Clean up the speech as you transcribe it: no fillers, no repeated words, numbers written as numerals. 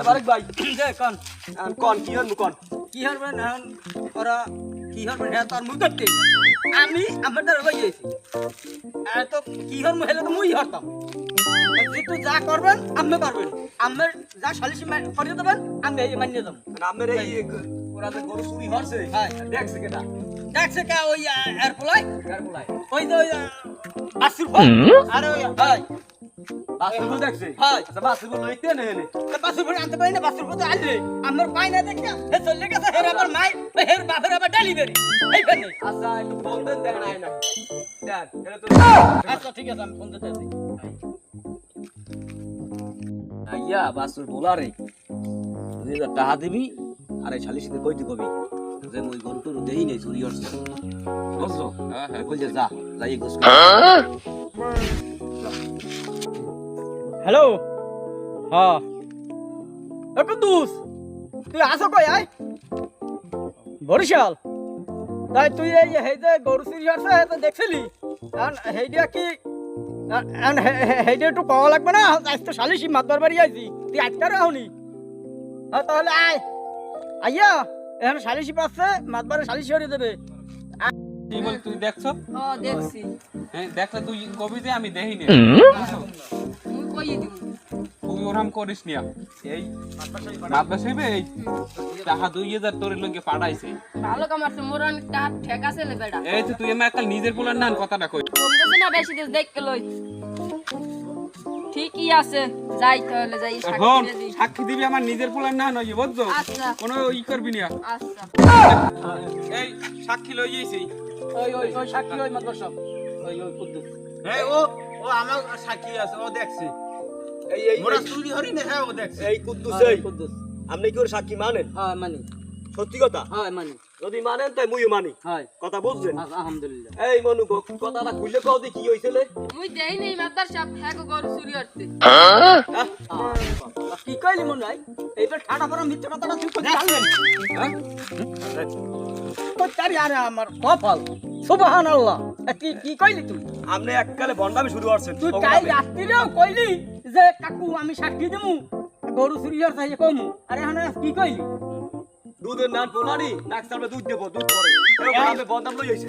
বারেক ভাই যে কোন কোন কি হন কোন কি হবে না ওরা কি হবে হ্যাঁ তোর মুখ দেখতে আমি আমাদের হয়ে গেছি আর তো কি হর মহিলা তো মুই হরতাম তুই যা করবেন আপনি করবেন আমার যা সালিশি করে দেবেন আমি এই মানিয়ে দেবো নামের এই ওরা যে গরু চুরি হচ্ছে হ্যাঁ দেখছে কেটা দেখছে কে ওই এয়ারপ্লাই বলাই ওই যে ওই বাসুর আরে ওই হ্যাঁ বাসুর দেখছে হ্যাঁ আচ্ছা বাসুর লইতে নে নে বাসুর ভরে আনতে পারি না বাসুর ভরে আনলে আমার পাই না দেখে হে চলে গেছে হের আবার মাই হের বাপের আবার ডেলিভারি এইখানে আচ্ছা একটু ফোন দেন দেখেন আয় না দেখ এটা তো আচ্ছা ঠিক আছে আমি ফোন দিতে আছি আইয়া বাসুর বলারে তুই যা টাকা দিবি আর এই শালিশিতে কইতে কবি যে মই গরুটোর দেই নেই চুরি হচ্ছে বুঝছো হ্যাঁ কইলে যা যাই গোস হ্যালো হ্যাঁ এ কুদ্দুস তুই আসো কই আয় বরিশাল তাই তুই এই হেইতে গরু চুরি হচ্ছে তো দেখছিলি কারণ হেইটা কি হেইটা একটু পাওয়া লাগবে না আজ তো শালিশি মাতবার বাড়ি আইছি তুই আজকে রাহুনি হ্যাঁ তাহলে আয় আইয়া এখন শালিশি পাচ্ছে মাতবারে শালিশি হয়ে দেবে কি বল তুই দেখছ ও দেখছি হ্যাঁ দেখলে তুই কবি দে আমি দেখিনি মুই কই দিব তুই ওরকম করিস নিয়া এই মাদ্রাসাইবে এই টাকা 2000 তোর লঙ্গে পাঠাইছে ভালো কামারছে মোর অনেক টাকা ঠেকা ছেলে বেটা এই তো তুই এমন একটা নিজের পোলার নান কথাটা কই কম গেছে না বেশি দেশ দেখতে লই ঠিকই আছে যাই তাহলে যাই সাক্ষী এখন দিয়ে দিই। সাক্ষী দিবি আমার নিজের পোলার না নয় বুঝছো আচ্ছা কোনো ই করবি না আচ্ছা এই সাক্ষী লই যাইছি ওই ওই ওই সাক্ষী ওই মাতবার সব ওই ওই কুদ্দুস হ্যাঁ ও ও আমার সাক্ষী আছে ও দেখছে এই এই মোরা চুরি হরি না হ্যাঁ ও দেখছে এই কুদ্দুস এই কুদ্দুস আপনি কি ওর সাক্ষী মানেন হ্যাঁ মানি সত্যি কথা হ্যাঁ মানি যদি মানেন তাই মুইও মানি হ্যাঁ কথা বুঝছেন আলহামদুলিল্লাহ এই মনু কথাটা খুলে কও দি কি হইছিল মুই দেই নেই মাদার সাহেব হ্যাঁ গো গরু চুরি করতে কি কইলি মন ভাই এইবার ঠাডা পড়া মিথ্যা কথাটা তুই কই জানলেন হ্যাঁ তো তারি আরে আমার কপাল সুবহানাল্লাহ কি কি কইলি তুই আপনি এককালে বন্ডামি শুরু করছেন তুই কাল রাত্রিরেও কইলি যে কাকু আমি সাক্ষী দেবো গরু চুরি হচ্ছে এই কমু আরে এখন কি কইলি দুধের নান পোলারি নাক সামনে দুধ দেবো দুধ পরে এরকম বন্ডাম লই আইছে